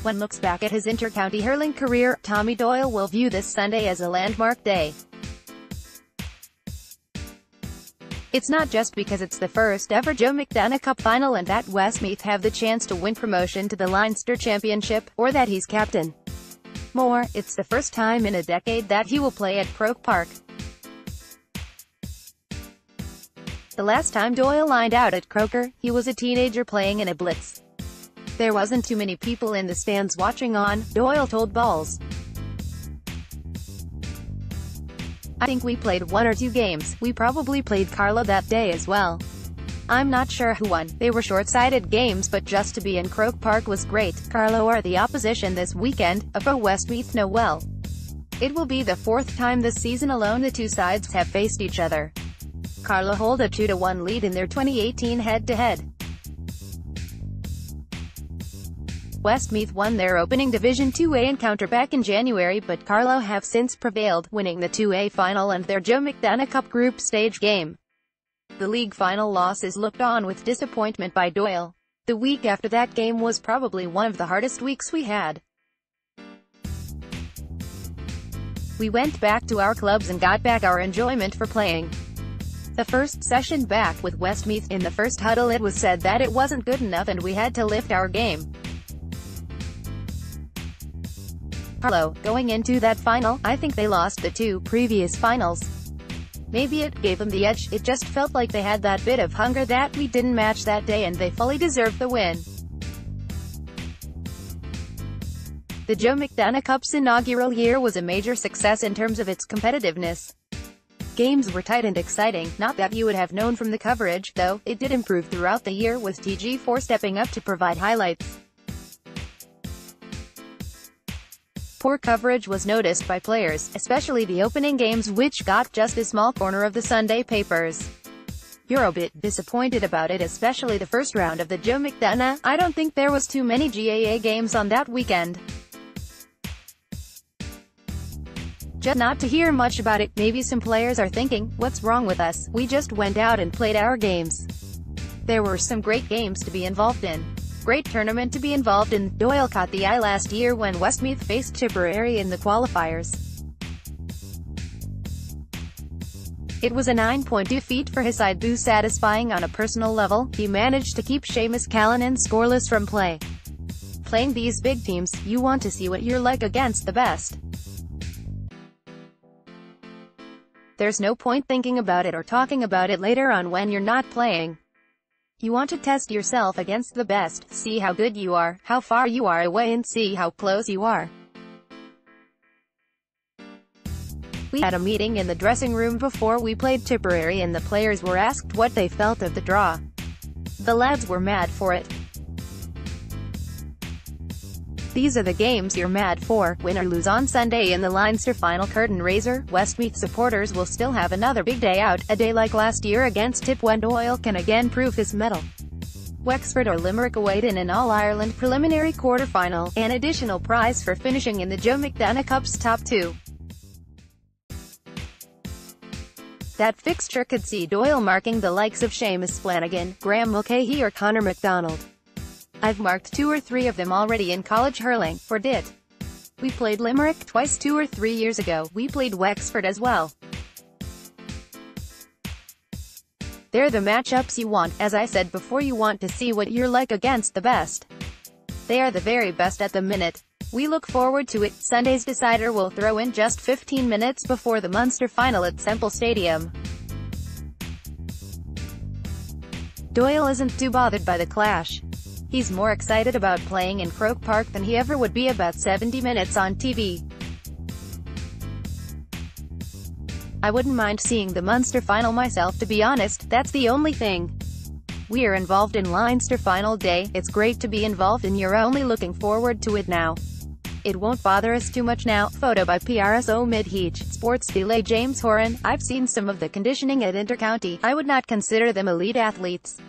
When looks back at his inter-county hurling career, Tommy Doyle will view this Sunday as a landmark day. It's not just because it's the first ever Joe McDonagh Cup final and that Westmeath have the chance to win promotion to the Leinster Championship, or that he's captain. More, it's the first time in a decade that he will play at Croke Park. The last time Doyle lined out at Croker, he was a teenager playing in a blitz. There wasn't too many people in the stands watching on, Doyle told Balls. I think we played 1 or 2 games. We probably played Carlow that day as well. I'm not sure who won. They were short-sighted games, but just to be in Croke Park was great. Carlow are the opposition this weekend, a foe Westmeath know well. It will be the 4th time this season alone the two sides have faced each other. Carlow hold a 2-1 lead in their 2018 head-to-head. Westmeath won their opening Division 2A encounter back in January, but Carlow have since prevailed, winning the 2A final and their Joe McDonagh Cup group stage game. The league final loss is looked on with disappointment by Doyle. The week after that game was probably one of the hardest weeks we had. We went back to our clubs and got back our enjoyment for playing. The first session back with Westmeath, in the first huddle it was said that it wasn't good enough and we had to lift our game. Carlow, going into that final, I think they lost the 2 previous finals. Maybe it gave them the edge, it just felt like they had that bit of hunger that we didn't match that day and they fully deserved the win. The Joe McDonagh Cup's inaugural year was a major success in terms of its competitiveness. Games were tight and exciting, not that you would have known from the coverage, though it did improve throughout the year with TG4 stepping up to provide highlights. Poor coverage was noticed by players, especially the opening games, which got just a small corner of the Sunday papers. You're a bit disappointed about it, especially the first round of the Joe McDonagh. I don't think there was too many GAA games on that weekend. Just not to hear much about it. Maybe some players are thinking, what's wrong with us? We just went out and played our games. There were some great games to be involved in. Great tournament to be involved in. Doyle caught the eye last year when Westmeath faced Tipperary in the qualifiers. It was a 9-point defeat for his side, though satisfying on a personal level. He managed to keep Seamus Callanan scoreless from play. Playing these big teams, you want to see what you're like against the best. There's no point thinking about it or talking about it later on when you're not playing. You want to test yourself against the best, see how good you are, how far you are away and see how close you are. We had a meeting in the dressing room before we played Tipperary and the players were asked what they felt of the draw. The lads were mad for it. These are the games you're mad for, win or lose on Sunday in the Leinster final curtain raiser. Westmeath supporters will still have another big day out, a day like last year against Tip when Doyle can again prove his mettle. Wexford or Limerick await in an All-Ireland preliminary quarter-final, an additional prize for finishing in the Joe McDonagh Cup's top 2. That fixture could see Doyle marking the likes of Seamus Flanagan, Graham Mulcahy or Conor MacDonald. I've marked 2 or 3 of them already in college hurling, for DIT. We played Limerick twice 2 or 3 years ago, we played Wexford as well. They're the matchups you want. As I said before, you want to see what you're like against the best. They are the very best at the minute. We look forward to it. Sunday's decider will throw in just 15 minutes before the Munster final at Semple Stadium. Doyle isn't too bothered by the clash. He's more excited about playing in Croke Park than he ever would be about 70 minutes on TV. I wouldn't mind seeing the Munster final myself, to be honest, that's the only thing. We're involved in Leinster final day, it's great to be involved and you're only looking forward to it now. It won't bother us too much now. Photo by PRSO Midheach. Sports delay James Horan. I've seen some of the conditioning at Intercounty. I would not consider them elite athletes.